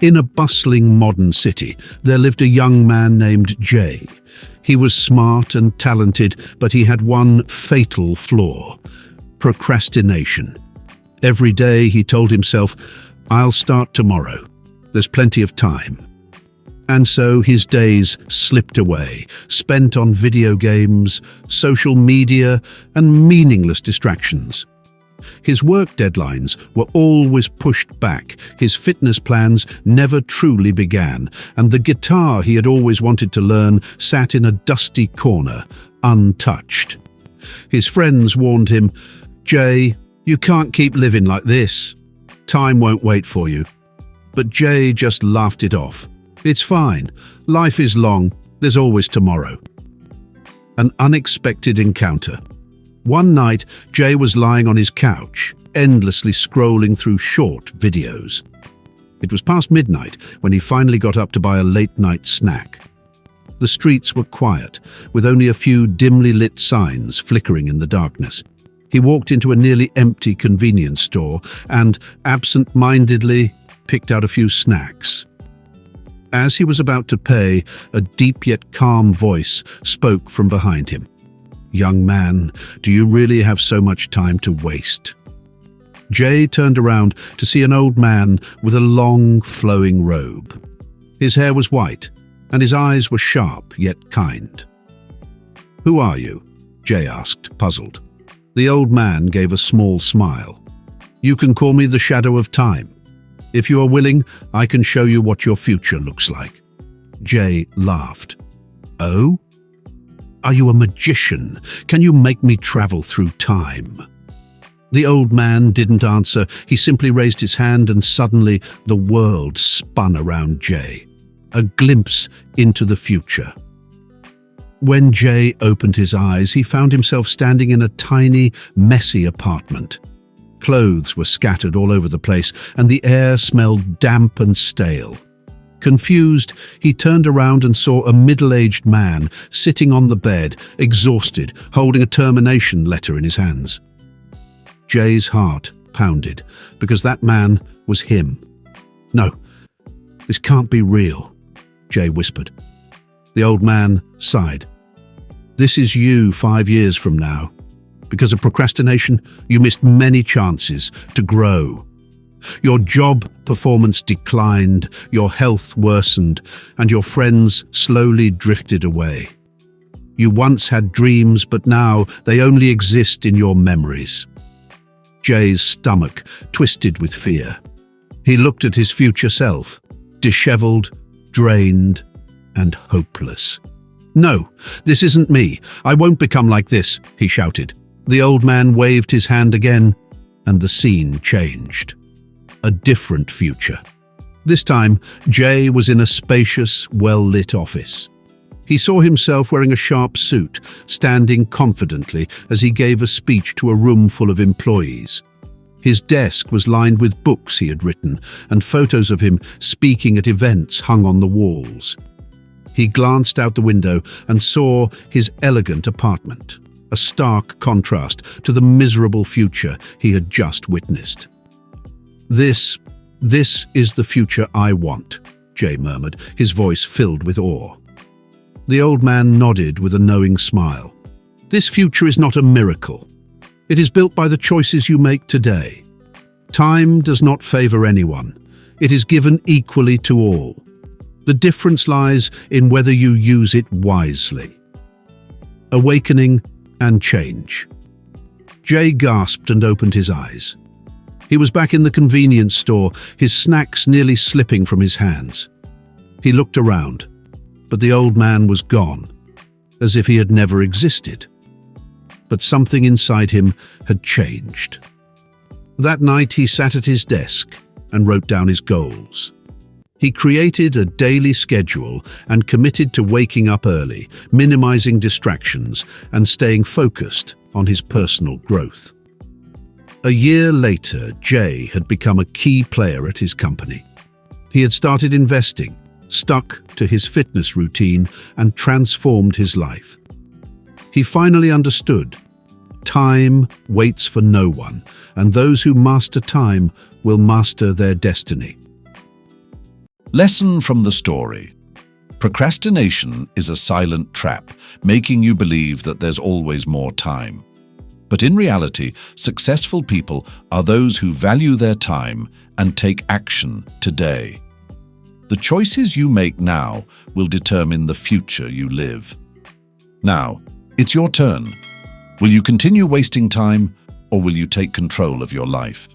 In a bustling modern city, there lived a young man named Jay. He was smart and talented, but he had one fatal flaw: procrastination. Every day he told himself, "I'll start tomorrow. There's plenty of time." And so his days slipped away, spent on video games, social media, and meaningless distractions. His work deadlines were always pushed back, his fitness plans never truly began, and the guitar he had always wanted to learn sat in a dusty corner, untouched. His friends warned him, "Jay, you can't keep living like this. Time won't wait for you." But Jay just laughed it off. "It's fine. Life is long. There's always tomorrow." An unexpected encounter. One night, Jay was lying on his couch, endlessly scrolling through short videos. It was past midnight when he finally got up to buy a late-night snack. The streets were quiet, with only a few dimly lit signs flickering in the darkness. He walked into a nearly empty convenience store and, absent-mindedly, picked out a few snacks. As he was about to pay, a deep yet calm voice spoke from behind him. "Young man, do you really have so much time to waste?" Jay turned around to see an old man with a long, flowing robe. His hair was white, and his eyes were sharp yet kind. "Who are you?" Jay asked, puzzled. The old man gave a small smile. "You can call me the Shadow of Time. If you are willing, I can show you what your future looks like." Jay laughed. "Oh? Are you a magician? Can you make me travel through time?" The old man didn't answer. He simply raised his hand, and suddenly the world spun around Jay. A glimpse into the future. When Jay opened his eyes, he found himself standing in a tiny, messy apartment. Clothes were scattered all over the place, and the air smelled damp and stale. Confused, he turned around and saw a middle-aged man sitting on the bed, exhausted, holding a termination letter in his hands. Jay's heart pounded, because that man was him. "No, this can't be real," Jay whispered. The old man sighed. "This is you 5 years from now. Because of procrastination, you missed many chances to grow. Your job performance declined, your health worsened, and your friends slowly drifted away. You once had dreams, but now they only exist in your memories." Jay's stomach twisted with fear. He looked at his future self, disheveled, drained, and hopeless. "No, this isn't me. I won't become like this," he shouted. The old man waved his hand again, and the scene changed. A different future. This time, Jay was in a spacious, well-lit office. He saw himself wearing a sharp suit, standing confidently as he gave a speech to a room full of employees. His desk was lined with books he had written, and photos of him speaking at events hung on the walls. He glanced out the window and saw his elegant apartment, a stark contrast to the miserable future he had just witnessed. This is the future I want," Jay murmured, his voice filled with awe. The old man nodded with a knowing smile. "This future is not a miracle. It is built by the choices you make today. Time does not favor anyone. It is given equally to all. The difference lies in whether you use it wisely." Awakening and change. Jay gasped and opened his eyes. He was back in the convenience store, his snacks nearly slipping from his hands. He looked around, but the old man was gone, as if he had never existed. But something inside him had changed. That night he sat at his desk and wrote down his goals. He created a daily schedule and committed to waking up early, minimizing distractions, and staying focused on his personal growth. A year later, Jay had become a key player at his company. He had started investing, stuck to his fitness routine, and transformed his life. He finally understood. Time waits for no one, and those who master time will master their destiny. Lesson from the story. Procrastination is a silent trap, making you believe that there's always more time. But in reality, successful people are those who value their time and take action today. The choices you make now will determine the future you live. Now, it's your turn. Will you continue wasting time, or will you take control of your life?